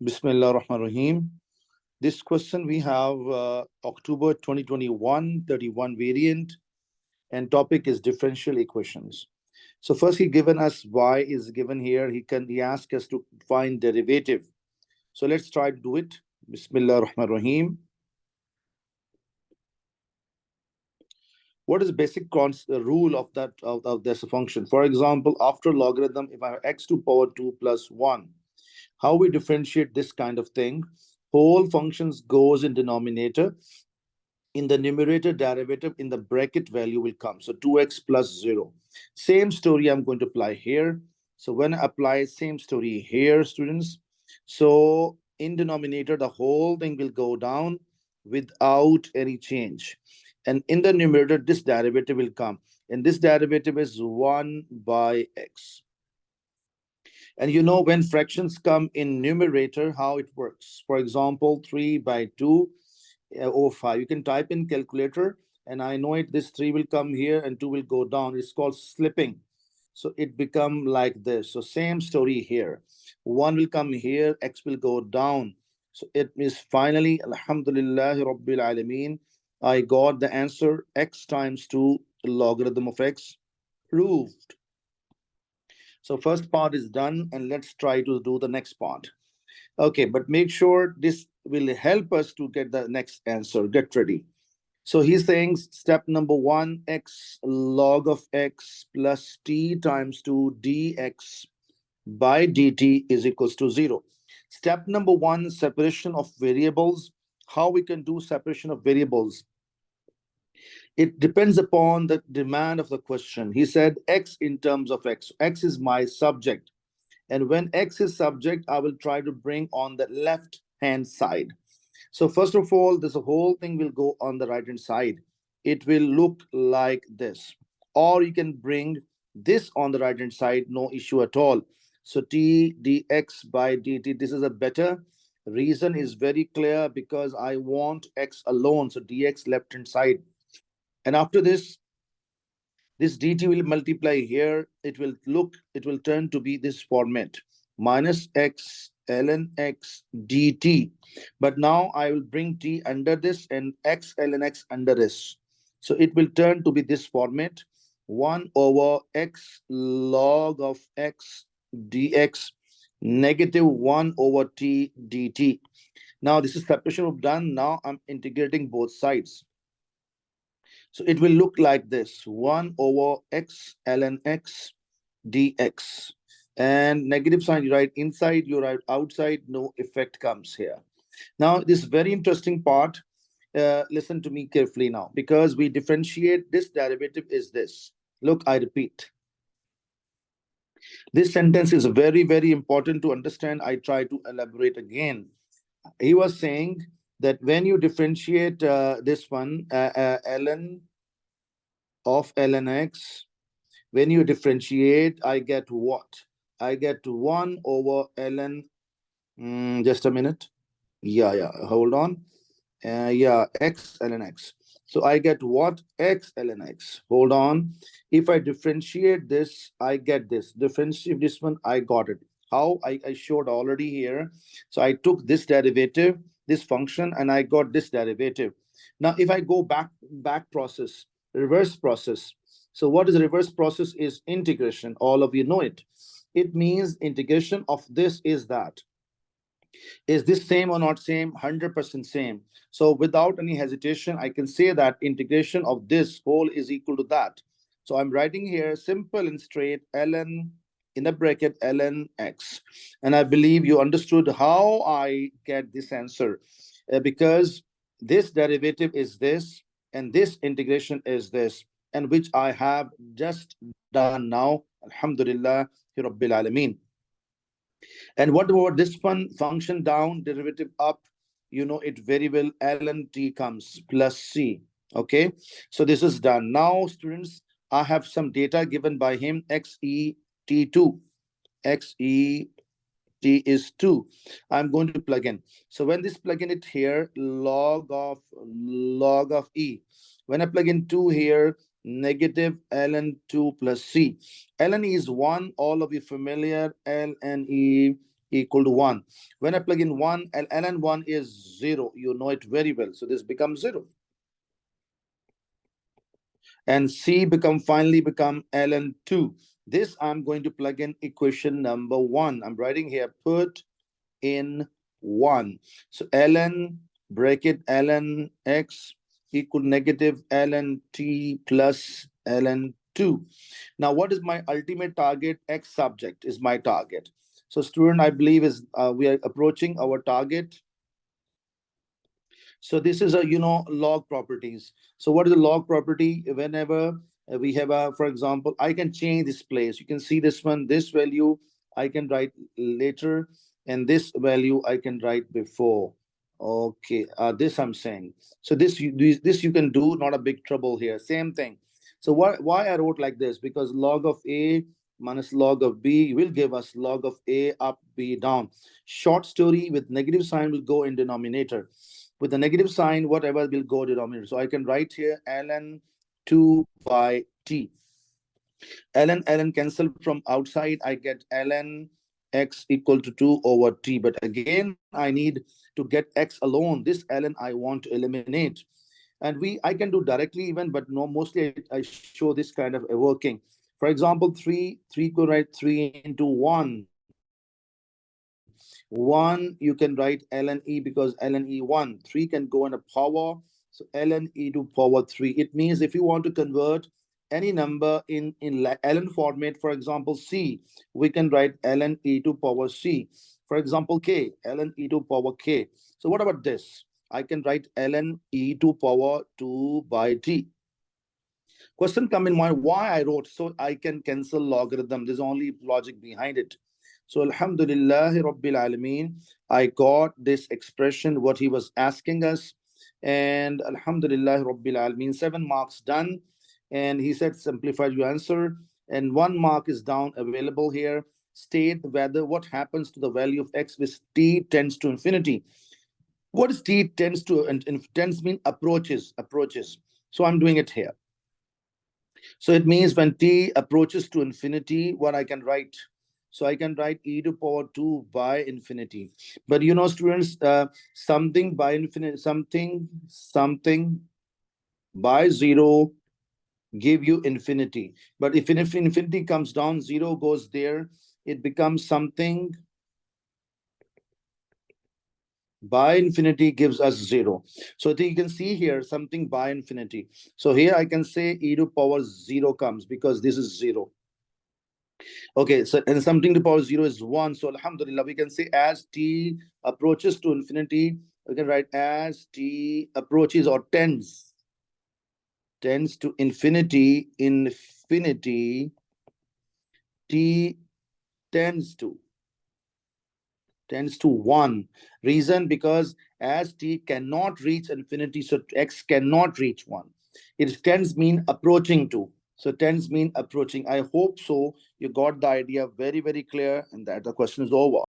Bismillah ar-Rahman ar-Rahim. This question we have October 2021 31 variant, and topic is differential equations. So first he given us y is given here. He asked us to find derivative. So let's try to do it. Bismillah ar-Rahman ar-Rahim. What is the basic rule of that of this function? For example, after logarithm, if I have x to power 2 plus 1, how we differentiate this kind of thing? Whole functions goes in denominator. In the numerator derivative, in the bracket value will come. So 2x plus 0. Same story I'm going to apply here. So when I apply same story here, students, so in denominator, the whole thing will go down without any change. And in the numerator, this derivative will come. And this derivative is 1 by x. And you know, when fractions come in numerator, how it works. For example, 3 by 2 over 5. You can type in calculator, and I know it. This 3 will come here and 2 will go down. It's called slipping. So it become like this. So same story here. 1 will come here, x will go down. So it is finally, Alhamdulillah Rabbil Alameen, I got the answer, x times 2 logarithm of x, proved. So first part is done, and let's try to do the next part. Okay, but make sure this will help us to get the next answer. Get ready. So he's saying step number 1, x log of x plus t times 2 dx by dt is equals to 0. Step number 1, separation of variables. How we can do separation of variables? It depends upon the demand of the question. He said x in terms of x. X is my subject. And when x is subject, I will try to bring on the left hand side. So first of all, this whole thing will go on the right hand side. It will look like this. Or you can bring this on the right hand side, no issue at all. So t dx by dt, this is a better. Reason is very clear, because I want x alone. So dx left hand side. And after this dt will multiply here. It will turn to be this format, minus x ln x dt. But now I will bring t under this and x ln x under this. So it will turn to be this format, 1 over x log of x dx negative 1 over t dt. Now this is separation we've done. Now I'm integrating both sides. So it will look like this, 1 over x ln x dx. And negative sign, you write inside, you write outside, no effect comes here. Now, this very interesting part, listen to me carefully now, because we differentiate this derivative is this. Look, I repeat. This sentence is very, very important to understand. I try to elaborate again. He was saying that when you differentiate this one, ln of ln x, when you differentiate, I get what? I get 1 over ln, just a minute. Yeah, hold on. Yeah, x ln x. So I get what? X ln x. Hold on. If I differentiate this, I get this. Differentiate this one, I got it. How? I showed already here. So I took this derivative, this function, and I got this derivative. Now, if I go back process, reverse process. So what is reverse process? Is integration. All of you know it. It means integration of this is that. Is this same or not same? 100% same. So without any hesitation, I can say that integration of this whole is equal to that. So I'm writing here simple and straight ln in the bracket ln x. And I believe you understood how I get this answer, because this derivative is this and this integration is this, and which I have just done now. Alhamdulillah Rabbil Alameen. And what about this one? Function down, derivative up. You know it very well. ln t comes plus c. Okay, so this is done. Now, students, I have some data given by him. XET2. XET is 2. I'm going to plug in. So when this plug in it here, log of e. When I plug in 2 here, negative ln 2 plus c. ln e is 1. All of you familiar. ln e equal to 1. When I plug in 1, ln1 is 0. You know it very well. So this becomes 0. And C finally become ln2. This I'm going to plug in equation number 1. I'm writing here, put in 1. So ln bracket ln x equal negative ln t plus ln 2. Now, what is my ultimate target? X subject is my target. So, student, I believe is we are approaching our target. So this is a log properties. So what is the log property? Whenever we have a, for example, I can change this place. You can see this one, this value I can write later, and this value I can write before. Okay, this I'm saying. So this you can do, not a big trouble here. Same thing. So why I wrote like this? Because log of a minus log of b will give us log of a up, b down. Short story with negative sign will go in denominator. With the negative sign, whatever will go denominator. So I can write here ln 2 by t. Ln cancel from outside. I get ln x equal to 2 over t. But again, I need to get x alone. This ln I want to eliminate. And I can do directly even, but no, mostly I show this kind of a working. For example, 3 could write 3 into 1, you can write ln e because ln e 1. 3 can go in a power, so ln e to power 3. It means if you want to convert any number in ln format, for example c, we can write ln e to power c. For example k, ln e to power k. So what about this? I can write ln e to power 2 by t. Question come in mind why I wrote, so I can cancel logarithm. There's only logic behind it. So Alhamdulillah Rabbil Alameen, I got this expression, what he was asking us. And Alhamdulillah Rabbil Alameen, 7 marks done. And he said, simplify your answer. And 1 mark is down available here. State whether what happens to the value of x with t tends to infinity. What is t tends to, and tends mean approaches. So I'm doing it here. So it means when t approaches to infinity, what I can write? So I can write e to power 2 by infinity. But students, something by infinity, something by 0 give you infinity. But if infinity comes down, 0 goes there, it becomes something by infinity gives us 0. So you can see here something by infinity. So here I can say e to power 0 comes because this is 0. Okay, so and something to power 0 is 1. So Alhamdulillah, we can say as t approaches to infinity, we can write as t approaches or tends to infinity, t tends to 1. Reason, because as t cannot reach infinity, so x cannot reach 1. It tends mean approaching to. So tends mean approaching. I hope so. You got the idea very, very clear, and that the question is over.